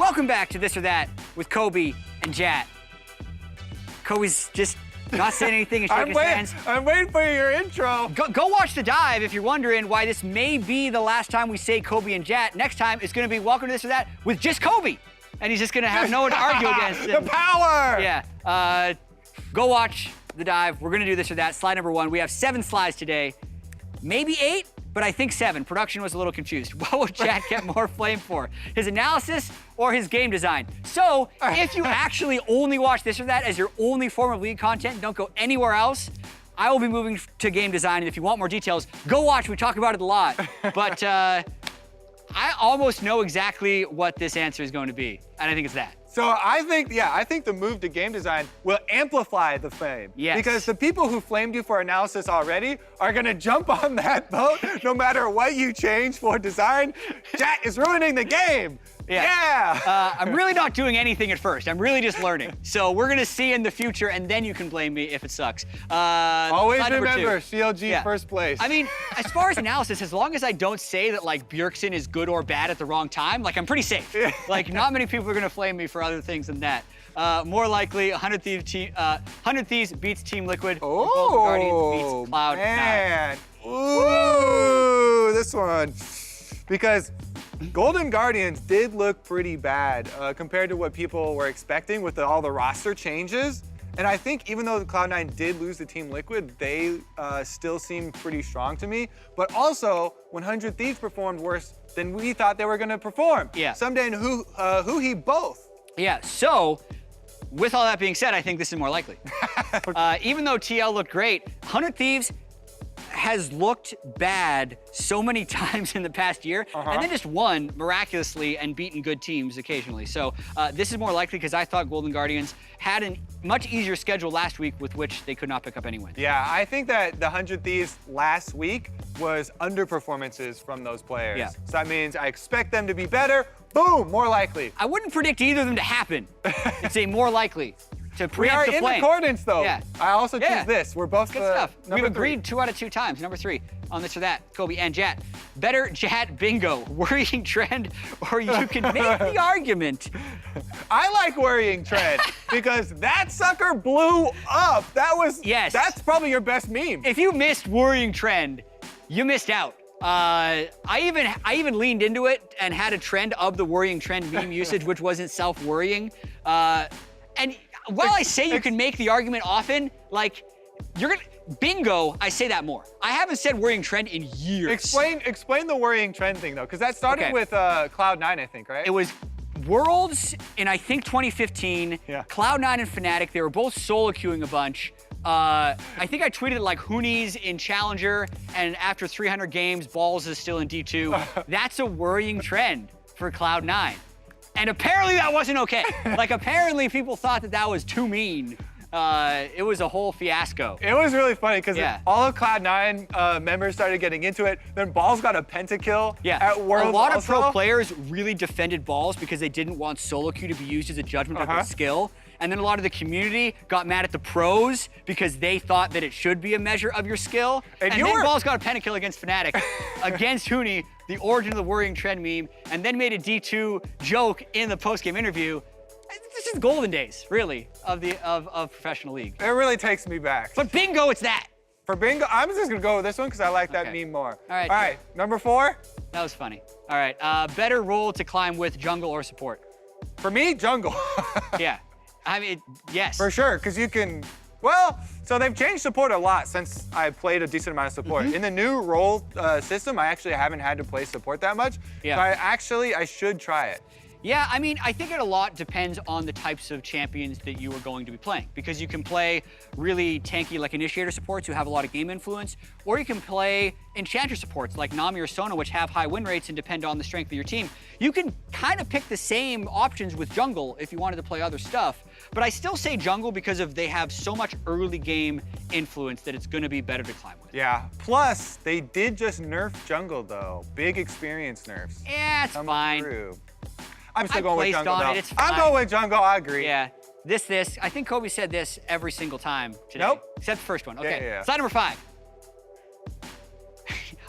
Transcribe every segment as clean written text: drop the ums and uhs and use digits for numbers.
Welcome back to This or That with Kobe and Jatt. Kobe's just not saying anything and shaking his hands. I'm waiting for your intro. Go watch the dive if you're wondering why this may be the last time we say Kobe and Jatt. Next time, it's going to be Welcome to This or That with just Kobe. And he's just going to have no one to argue against. The power! Yeah. Go watch the dive. We're going to do This or That. Slide number 1. We have 7 slides today. Maybe 8, but I think 7. Production was a little confused. What will Jatt get more flame for? His analysis or his game design? So, if you actually only watch This or That as your only form of league content and don't go anywhere else, I will be moving to game design, and if you want more details, go watch. We talk about it a lot. But I almost know exactly what this answer is going to be, and I think it's that. So I think the move to game design will amplify the fame. Yes. Because the people who flamed you for analysis already are gonna jump on that boat no matter what you change for design. Jatt is ruining the game. Yeah. I'm really not doing anything at first. I'm really just learning. So we're gonna see in the future, and then you can blame me if it sucks. Always slide number remember, 2. CLG first place. I mean, as far as analysis, as long as I don't say that like Bjergsen is good or bad at the wrong time, like I'm pretty safe. Like not many people are gonna flame me for other things than that. More likely, 100 Thieves beats Team Liquid. Oh, Golden Guardians beats Cloud9. Man. Ooh, this one. Because Golden Guardians did look pretty bad compared to what people were expecting with all the roster changes. And I think even though the Cloud9 did lose to Team Liquid, they still seem pretty strong to me. But also, 100 Thieves performed worse than we thought they were going to perform. Yeah. Someday and who he both. Yeah, so with all that being said, I think this is more likely. Even though TL looked great, 100 Thieves has looked bad so many times in the past year, and then just won miraculously and beaten good teams occasionally. So this is more likely because I thought Golden Guardians had a much easier schedule last week with which they could not pick up any wins. Yeah, I think that the 100 Thieves last week was underperformances from those players. Yeah. So that means I expect them to be better. Boom, more likely. I wouldn't predict either of them to happen. It's a more likely to We are preempt the in flame. accordance, though. Yeah. I also choose this. We're both Good stuff. We've number agreed 3. 2 out of 2 times. Number 3 on This or That, Kobe and Jatt. Better Jatt bingo, worrying trend, or you can make the argument. I like worrying trend because that sucker blew up. That's probably your best meme. If you missed worrying trend, you missed out. I even leaned into it and had a trend of the worrying trend meme usage, which wasn't self-worrying. And while I say you can make the argument often, like, bingo, I say that more. I haven't said worrying trend in years. Explain the worrying trend thing, though, because that started with Cloud9, I think, right? It was Worlds in, I think, 2015. Yeah. Cloud9 and Fnatic, they were both solo queuing a bunch. I think I tweeted like Hoonies in Challenger, and after 300 games, Balls is still in D2. That's a worrying trend for Cloud9. And apparently that wasn't okay. Like apparently people thought that that was too mean. It was a whole fiasco. It was really funny because all of Cloud9 members started getting into it. Then Balls got a pentakill at Worlds. A lot of pro players really defended Balls because they didn't want solo queue to be used as a judgment of their skill. And then a lot of the community got mad at the pros because they thought that it should be a measure of your skill. And then Balls got a pentakill against Fnatic, against Huni, the origin of the worrying trend meme, and then made a D2 joke in the post-game interview. This is golden days, really, of professional league. It really takes me back. But bingo, it's that. For bingo, I'm just gonna go with this one because I like that meme more. All right. All right, number 4. That was funny. All right, better role to climb with, jungle or support? For me, jungle. Yeah, I mean, yes. For sure, because you can, well, so they've changed support a lot since I played a decent amount of support. In the new role system, I actually haven't had to play support that much. Yeah. So I should try it. Yeah, I mean, I think it a lot depends on the types of champions that you are going to be playing. Because you can play really tanky, like Initiator supports who have a lot of game influence, or you can play Enchanter supports like Nami or Sona, which have high win rates and depend on the strength of your team. You can kind of pick the same options with jungle if you wanted to play other stuff. But I still say jungle because they have so much early game influence that it's going to be better to climb with. Yeah, plus they did just nerf jungle though. Big experience nerfs. Yeah, it's fine. Through. I'm still going with jungle though. It's I'm going with jungle, I agree. Yeah, this. I think Kobe said this every single time today. Nope. Except the first one, okay. Yeah. Slide number 5.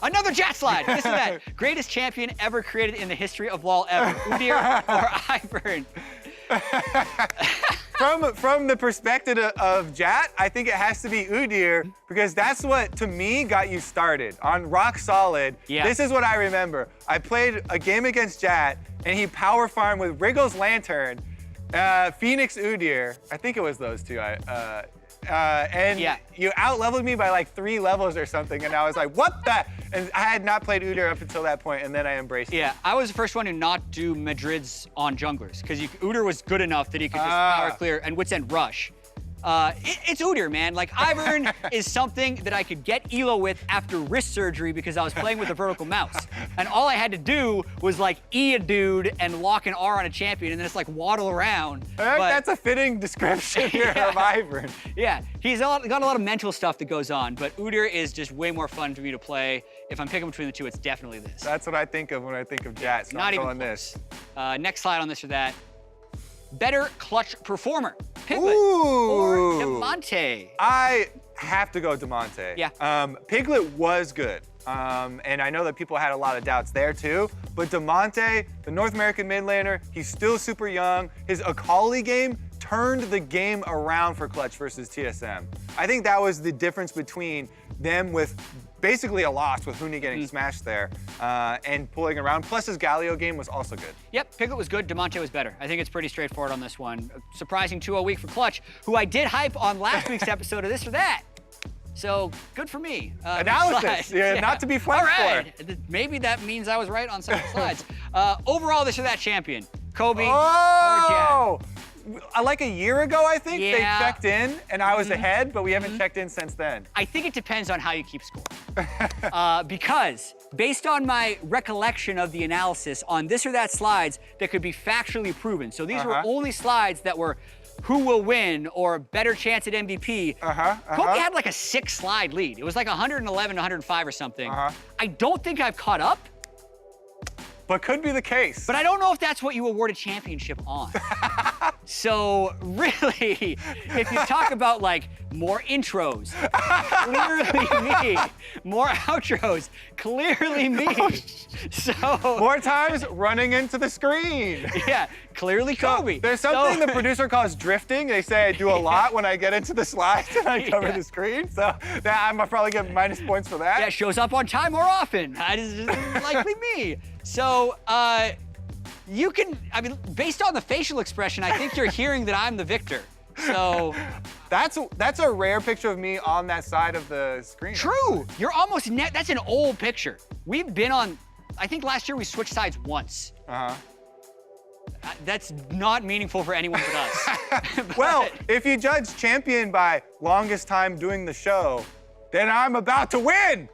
Another Jatt slide. This is that. Greatest champion ever created in the history of LoL ever. Udyr or Ivern? From the perspective of Jatt, I think it has to be Udyr because that's what, to me, got you started. On Rock Solid, this is what I remember. I played a game against Jatt, and he power farmed with Wriggle's Lantern, Phoenix Udyr. I think it was those two. And you out-leveled me by like 3 levels or something, and I was like, what the? And I had not played Udyr up until that point, and then I embraced it. Yeah, I was the first one to not do Madrids on junglers, because Udyr was good enough that he could just power clear and Wits End rush. It's Udyr, man. Like, Ivern is something that I could get elo with after wrist surgery because I was playing with a vertical mouse. And all I had to do was like E a dude and lock an R on a champion and then just like waddle around. That's a fitting description here of Ivern. Yeah, he's got a lot of mental stuff that goes on, but Udyr is just way more fun for me to play. If I'm picking between the two, it's definitely this. That's what I think of when I think of Jatt, so Not I'm even going close. this. Next slide on this or that. Better clutch performer, Piglet or Demonte? I have to go Demonte. Yeah. Piglet was good. And I know that people had a lot of doubts there too, but Demonte, the North American mid laner, he's still super young. His Akali game turned the game around for Clutch versus TSM. I think that was the difference between them with basically a loss with Huni getting smashed there and pulling around. Plus his Galio game was also good. Yep, Piglet was good, Demonte was better. I think it's pretty straightforward on this one. A surprising 2-0 week for Clutch, who I did hype on last week's episode of This or That. So good for me. Analysis, not to be flanked for. Maybe that means I was right on some slides. Overall, This or That champion, Kobe or Jatt. Like a year ago, I think, they Yeah. checked in, and I was ahead, but we haven't checked in since then. I think it depends on how you keep score. Because based on my recollection of the analysis on This or That slides that could be factually proven, so these were only slides that were who will win or better chance at MVP. Kobe had like a 6-slide lead. It was like 111 to 105 or something. I don't think I've caught up. But could be the case. But I don't know if that's what you award a championship on. So really, if you talk about like more intros, clearly me. More outros, clearly me. So more times running into the screen. Yeah, clearly Kobe. So, there's something the producer calls drifting. They say I do a lot when I get into the slides and I cover the screen. So that I'm probably get minus points for that. Yeah, shows up on time more often. That is likely me. So you can, I mean, based on the facial expression, I think you're hearing that I'm the victor. So that's a rare picture of me on that side of the screen. True. You're almost that's an old picture. We've been on, I think last year we switched sides once. That's not meaningful for anyone but us. Well, if you judge champion by longest time doing the show, then I'm about to win.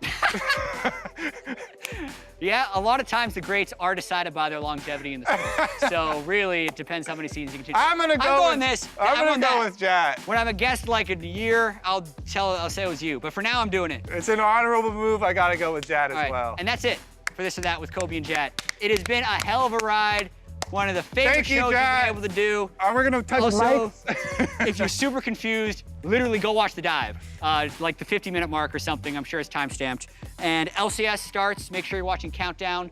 Yeah, a lot of times the greats are decided by their longevity in the sport. So really, it depends how many seasons you can choose. I'm gonna go with Jatt. When I'm a guest like a year, I'll say it was you. But for now, I'm doing it. It's an honorable move. I gotta go with Jatt as well. And that's it for This or That with Kobe and Jatt. It has been a hell of a ride. One of the favorite shows we've been able to do. We're gonna touch also, if you're super confused, literally go watch the dive. Like the 50-minute mark or something. I'm sure it's time-stamped. And LCS starts. Make sure you're watching Countdown.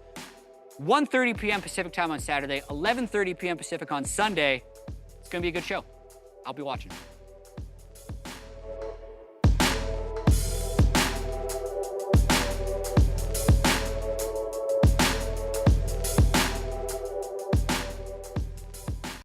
1:30 p.m. Pacific time on Saturday, 11:30 p.m. Pacific on Sunday. It's gonna be a good show. I'll be watching.